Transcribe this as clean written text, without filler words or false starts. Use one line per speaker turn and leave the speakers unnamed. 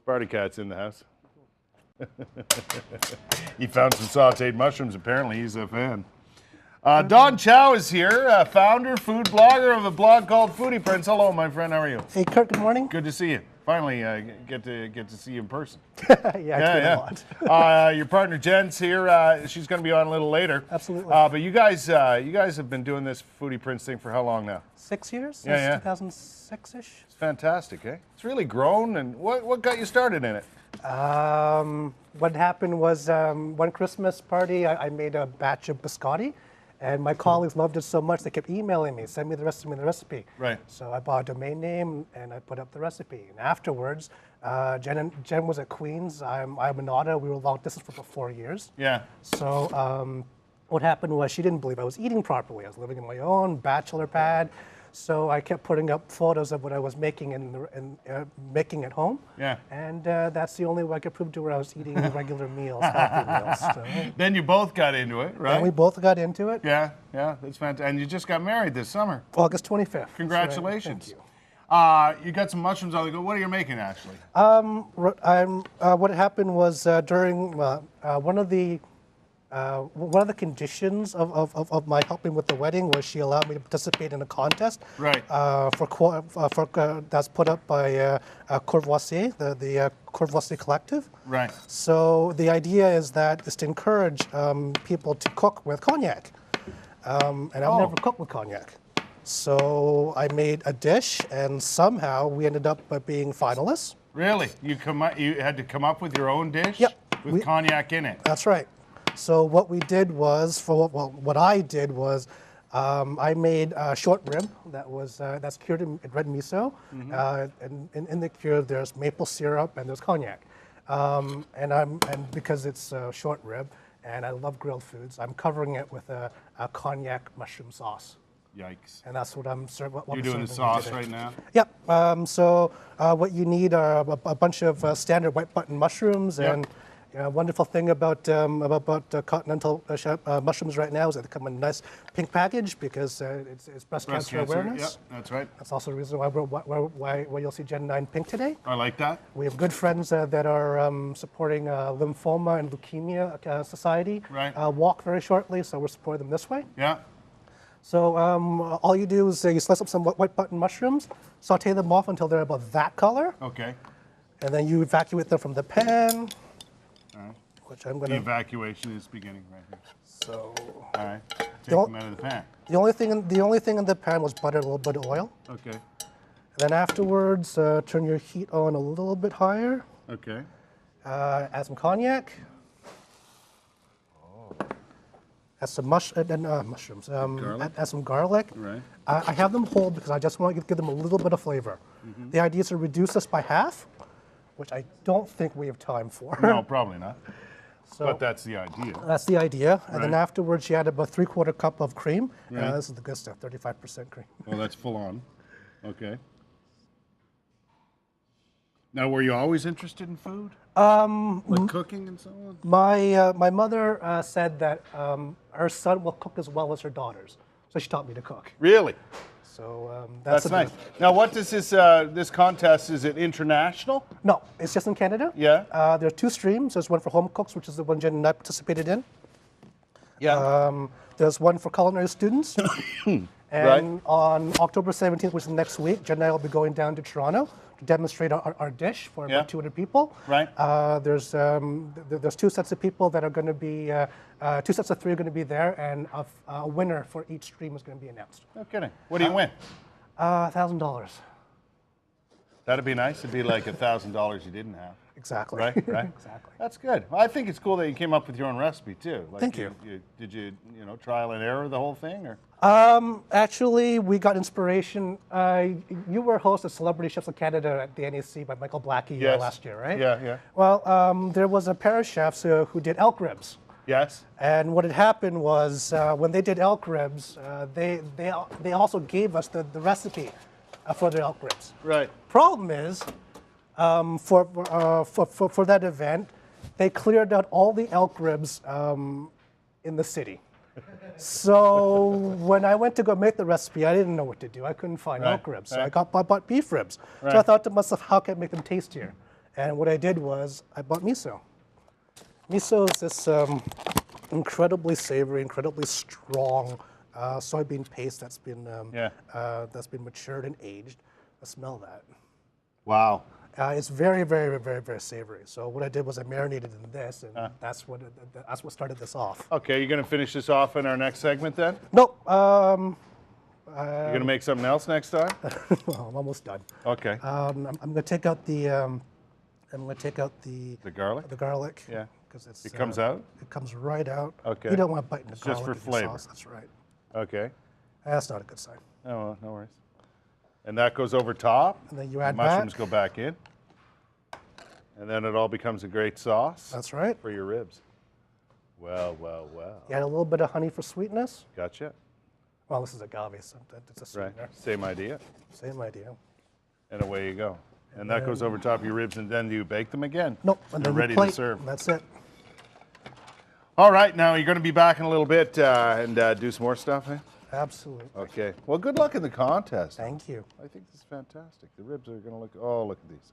Sparty Cat's in the house. He found some sauteed mushrooms. Apparently, he's a fan. Don Chow is here, founder, food blogger of a blog called Foodie Prints. Hello, my friend. How are you?
Hey, Kurt. Good morning.
Good to see you. Finally, get to see you in person.
Yeah,
a lot. Your partner Jen's here. She's going to be on a little later.
Absolutely.
But you guys have been doing this Foodie Prints thing for how long now?
6 years.
Yeah,
since 2006-ish.
It's fantastic, eh? It's really grown. And what got you started in it?
What happened was one Christmas party, I made a batch of biscotti, and my colleagues loved it so much they kept emailing me, send me the recipe.
Right.
So I bought a domain name and I put up the recipe. And afterwards, Jenn was at Queens. I'm in Ottawa. We were long distance for about 4 years.
Yeah.
So what happened was she didn't believe I was eating properly. I was living in my own bachelor pad. So I kept putting up photos of what I was making making at home.
Yeah.
And that's the only way I could prove to her I was eating regular meals, healthy meals. So.
Then you both got into it, right?
And we both got into it.
Yeah, that's fantastic. And you just got married this summer.
August 25th.
Congratulations.
Thank you.
You got some mushrooms on the go. What are you making, actually?
What happened was during one of the conditions of my helping with the wedding was she allowed me to participate in a contest.
Right.
That's put up by Courvousier, the Courvousier Collective.
Right.
So the idea is to encourage people to cook with cognac, and I've never cooked with cognac. So I made a dish, and somehow we ended up being finalists.
Really? You had to come up with your own dish?
Yep.
With cognac in it?
That's right. So what we did was, what I did was, I made a short rib that's cured in red miso, and in the cure there's maple syrup and there's cognac, and because it's a short rib and I love grilled foods, I'm covering it with a cognac mushroom sauce.
Yikes!
And that's what I'm serving.
You're doing the sauce right now?
Yep. So what you need are a bunch of standard white button mushrooms and. Wonderful thing about continental mushrooms right now is that they come in a nice pink package because it's breast cancer awareness.
Yep, that's right.
That's also the reason why you'll see Jenn and I in pink today.
I like that.
We have good friends that are supporting Lymphoma and Leukemia Society.
Right.
Walk very shortly, so we're supporting them this way.
Yeah.
So all you do is you slice up some white button mushrooms, saute them off until they're about that color.
Okay.
And then you evacuate them from the pan.
All right.
Which I'm going
The evacuation is beginning right here.
So.
All right. Take them out of the pan.
The only thing in the pan was butter, a little bit of oil.
Okay.
And then afterwards, turn your heat on a little bit higher.
Okay.
Add some cognac. Add some mushrooms. Add some garlic.
Right.
I have them whole because I just want to give them a little bit of flavor. Mm-hmm. The idea is to reduce this by half, which I don't think we have time for.
No, probably not.
So
but that's the idea.
That's the idea. And
Right.
then afterwards, you add about 3/4 cup of cream.
Right.
This is the good stuff, 35% cream.
Well, that's full on. Okay. Now, were you always interested in food? Like cooking and so on?
My mother said that her son will cook as well as her daughters. So she taught me to cook.
Really?
So
That's nice. Now, what does this contest, is it international?
No, it's just in Canada.
Yeah.
There are 2 streams. There's one for home cooks, which is the one Jenn and I participated in.
Yeah.
There's one for culinary students. And on October 17th, which is next week, Jenn and I will be going down to Toronto to demonstrate our dish for about 200 people.
Right.
There's 2 sets of people that are going to be, 2 sets of 3 are going to be there, and a winner for each stream is going to be announced.
No kidding. What do you win?
$1,000.
That'd be nice. It'd be like $1,000 you didn't have.
Exactly.
Right.
Exactly.
That's good. Well, I think it's cool that you came up with your own recipe too. Like
Thank you.
Did you trial and error the whole thing, or?
Actually, we got inspiration. You were host of Celebrity Chefs of Canada at the NAC by Michael Blackie last year, right?
Yeah.
Well, there was a pair of chefs who did elk ribs.
Yes.
And what had happened was when they did elk ribs, they also gave us the recipe for their elk ribs.
Right.
Problem is, for that event, they cleared out all the elk ribs in the city. So when I went to go make the recipe, I didn't know what to do. I couldn't find elk ribs, so I bought beef ribs. So I thought to myself, how can I make them tastier? And what I did was I bought miso. Miso is this incredibly savory, incredibly strong soybean paste that's been matured and aged. I smell that.
Wow.
It's very, very, very, very savory. So what I did was I marinated in this, and that's what started this off.
Okay, you're going to finish this off in our next segment then?
Nope.
You're going to make something else next time?
Well, I'm almost done.
Okay.
I'm going to take out the.
The garlic?
The garlic.
Yeah.
Because
it comes out?
It comes right out.
Okay.
You don't want to bite in the
It's
garlic.
just for
in your
flavor.
sauce. That's right.
Okay.
That's not a good sign.
Oh, well, no worries. And that goes over top.
And then you add
mushrooms
back.
go back in. And then it all becomes a great sauce.
That's right.
For your ribs. Well, well, well.
You add a little bit of honey for sweetness.
Gotcha.
Well, this is agave, so it's a sweetener.
Right. Same idea.
Same idea.
And away you go. And that goes over top of your ribs, and then do you bake them again?
Nope. And
They're
then
ready
plate.
to serve.
That's it.
All right, now you're going to be back in a little bit and do some more stuff, eh?
Absolutely.
Okay. Well, good luck in the contest.
Thank you.
I think this is fantastic. The ribs are going to look, oh, look at these.